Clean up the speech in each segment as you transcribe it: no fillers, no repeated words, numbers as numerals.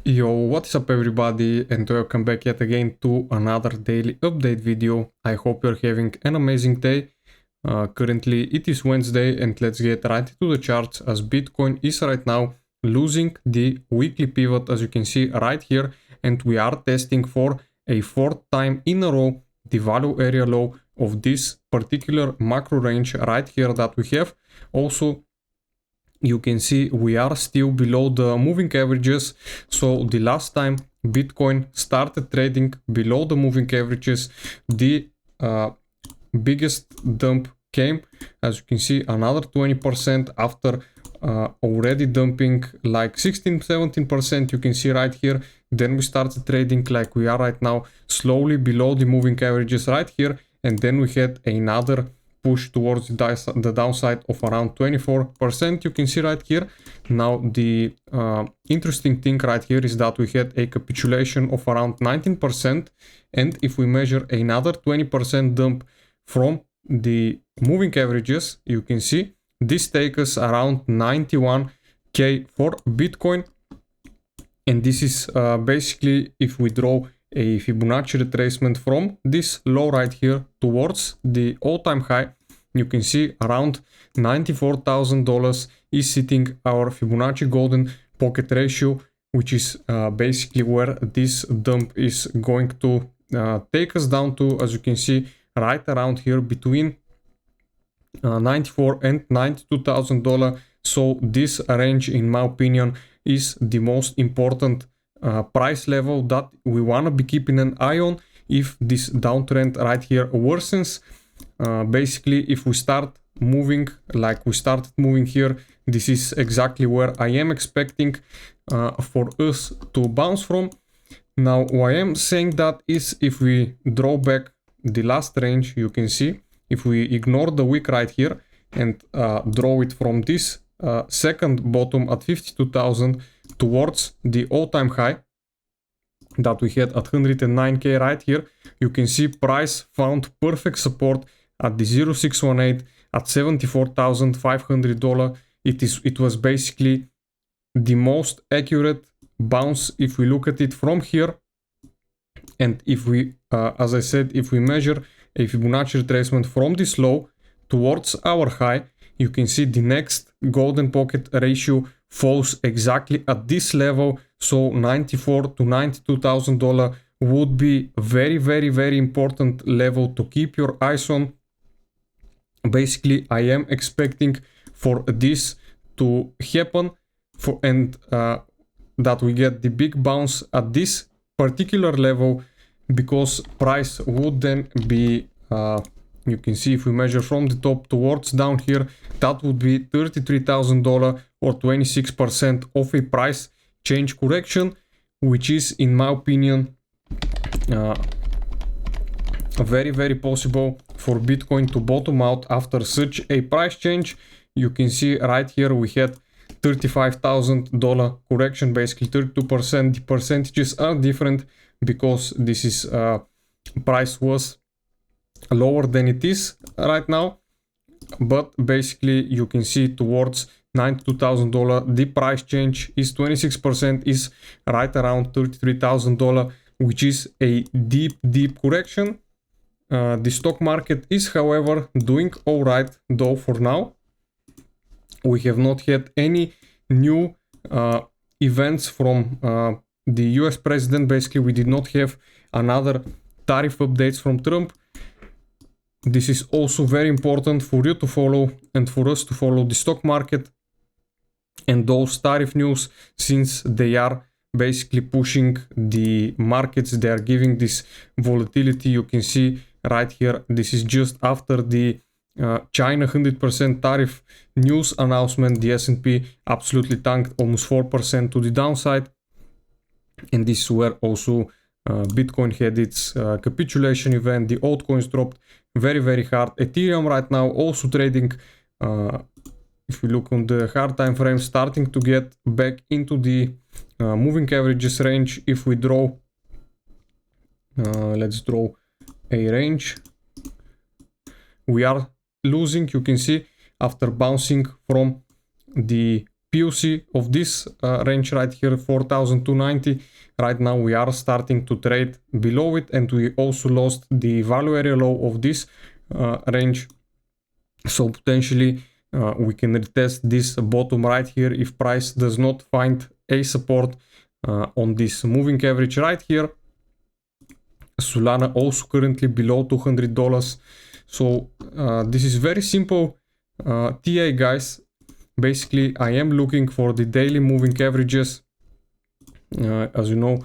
Yo, what is up everybody, and welcome back yet again to another daily update video. I hope you're having an amazing day. Currently it is Wednesday, and let's get right into the charts, as Bitcoin is right now losing the weekly pivot, as you can see right here, and we are testing for a fourth time in a row the value area low of this particular macro range right here that we have. Also, you can see we are still below the moving averages. So the last time Bitcoin started trading below the moving averages, the biggest dump came, as you can see, another 20% after already dumping like 16-17%, you can see right here. Then we started trading like we are right now, slowly below the moving averages right here, and then we had another push towards the downside of around 24%, you can see right here. Now the interesting thing right here is that we had a capitulation of around 19%, and if we measure another 20% dump from the moving averages, you can see this takes us around 91k for Bitcoin. And this is basically if we draw a Fibonacci retracement from this low right here towards the all-time high, you can see around $94,000 is sitting our Fibonacci golden pocket ratio, which is basically where this dump is going to take us down to, as you can see right around here, between $94,000 and $92,000. So this range, in my opinion, is the most important price level that we want to be keeping an eye on if this downtrend right here worsens. Basically, if we start moving like we started moving here, this is exactly where I am expecting for us to bounce from. Now why I am saying that is, if we draw back the last range, you can see if we ignore the wick right here and draw it from this second bottom at 52,000 towards the all-time high that we had at 109k right here, you can see price found perfect support at the 0618 at $74,500. It was basically the most accurate bounce if we look at it from here. And if we as I said, if we measure a Fibonacci retracement from this low towards our high, you can see the next golden pocket ratio falls exactly at this level. So $94,000 to $92,000 would be very important level to keep your eyes on. Basically, I am expecting for this to happen and that we get the big bounce at this particular level, because price would then be you can see if we measure from the top towards down here, that would be $33,000 or 26% of a price change correction, which is, in my opinion, very possible for Bitcoin to bottom out after such a price change. You can see right here we had $35,000 correction, basically 32%. The percentages are different because this is price was lower than it is right now, but basically you can see towards $92,000 the price change is 26%, is right around $33,000, which is a deep correction. The stock market is, however, doing all right, though for now. We have not had any new events from the US president. Basically, we did not have another tariff updates from Trump. This is also very important for you to follow and for us to follow the stock market and those tariff news, since they are basically pushing the markets. They are giving this volatility. You can see right here, this is just after the China 100% tariff news announcement. The S&P absolutely tanked almost 4% to the downside, and this is where also Bitcoin had its capitulation event. The altcoins dropped very hard. Ethereum right now also trading, if we look on the hard time frame, starting to get back into the moving averages range. If we draw, let's draw a range, we are losing, you can see, after bouncing from the POC of this range right here, 4,290. Right now we are starting to trade below it, and we also lost the value area low of this range. So potentially we can retest this bottom right here if price does not find a support on this moving average right here. Solana also currently below $200. So this is very simple TA, guys. Basically, I am looking for the daily moving averages. As you know,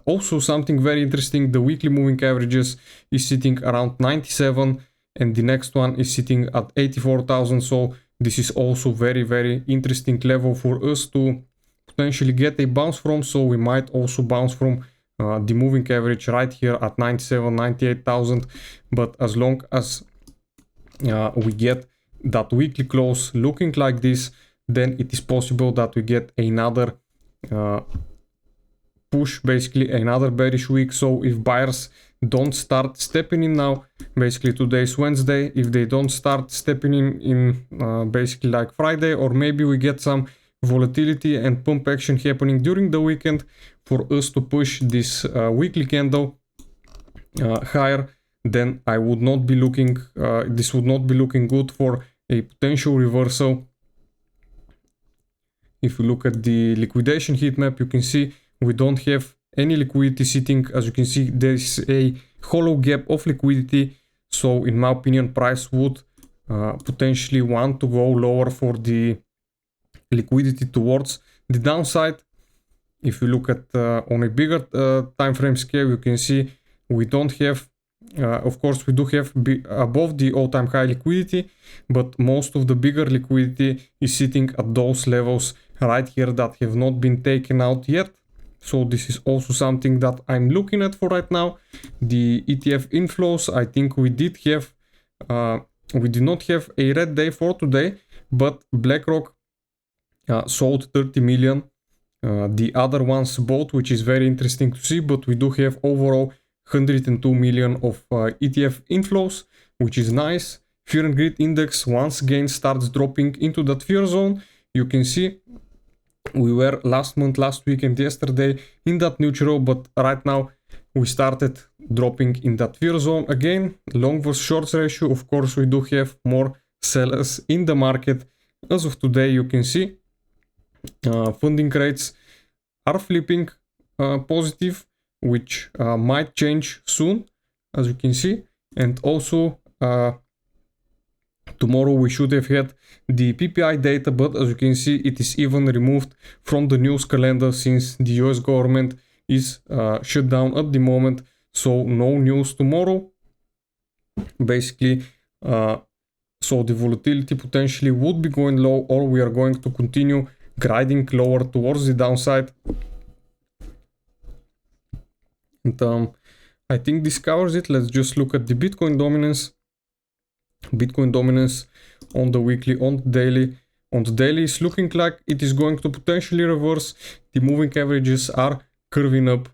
also something very interesting, the weekly moving averages is sitting around 97, and the next one is sitting at 84,000. So this is also very interesting level for us to potentially get a bounce from. So we might also bounce from the moving average right here at 97, 98,000. But as long as we get that weekly close looking like this, then it is possible that we get another push, basically another bearish week. So if buyers don't start stepping in now, basically today's Wednesday, if they don't start stepping in basically like Friday, or maybe we get some volatility and pump action happening during the weekend for us to push this weekly candle higher, then I would not be looking, this would not be looking good for a potential reversal. If you look at the liquidation heat map, you can see we don't have any liquidity sitting. As you can see, there is a hollow gap of liquidity. So in my opinion, price would potentially want to go lower for the liquidity towards the downside. If you look at on a bigger time frame scale, you can see we don't have, of course we do have above the all-time high liquidity, but most of the bigger liquidity is sitting at those levels right here that have not been taken out yet. So this is also something that I'm looking at for right now. The ETF inflows, I think we did not have a red day for today, but BlackRock sold 30 million. The other ones bought, which is very interesting to see, but we do have overall 102 million of ETF inflows, which is nice. Fear and Greed Index once again starts dropping into that fear zone. You can see we were last month, last week and yesterday in that neutral, but right now we started dropping in that fear zone again. Long versus shorts ratio, of course we do have more sellers in the market. As of today, you can see funding rates are flipping positive, which might change soon, as you can see. And also tomorrow we should have had the PPI data, but as you can see, it is even removed from the news calendar since the US government is shut down at the moment. So no news tomorrow. Basically, so the volatility potentially would be going low, or we are going to continue grinding lower towards the downside. And I think this covers it. Let's just look at the Bitcoin dominance. Bitcoin dominance on the weekly, on the daily. On the daily is looking like it is going to potentially reverse. The moving averages are curving up.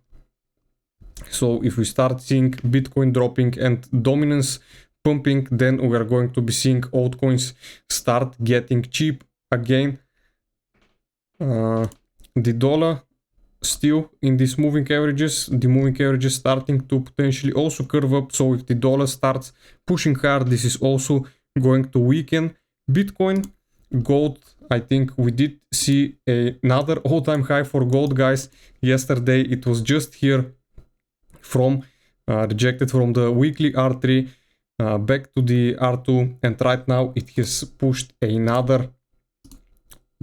So if we start seeing Bitcoin dropping and dominance pumping, then we are going to be seeing altcoins start getting cheap again. The dollar still in these moving averages, the moving averages starting to potentially also curve up. So if the dollar starts pushing hard, this is also going to weaken Bitcoin. Gold, I think we did see another all-time high for gold, guys. Yesterday it was just here from rejected from the weekly R3 back to the R2, and right now it has pushed another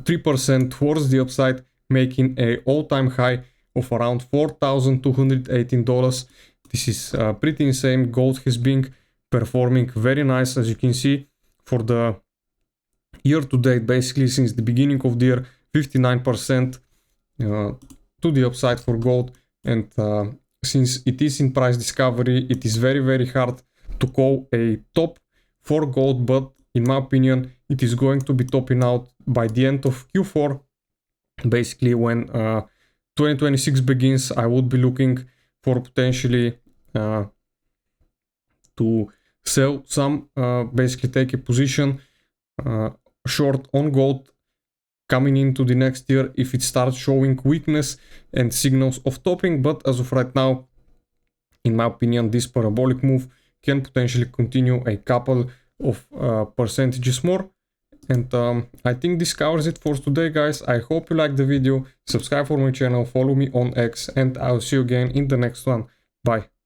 3% towards the upside, making a all-time high of around $4,218. This is pretty insane. Gold has been performing very nice, as you can see, for the year to date, basically since the beginning of the year, 59% to the upside for gold. And since it is in price discovery, it is very hard to call a top for gold, but in my opinion it is going to be topping out by the end of Q4. Basically when 2026 begins, I would be looking for potentially to sell some, basically take a position short on gold coming into the next year if it starts showing weakness and signals of topping, but as of right now, in my opinion, this parabolic move can potentially continue a couple of percentages more. And I think this covers it for today, guys. I hope you liked the video. Subscribe for my channel, follow me on X, and I'll see you again in the next one. Bye.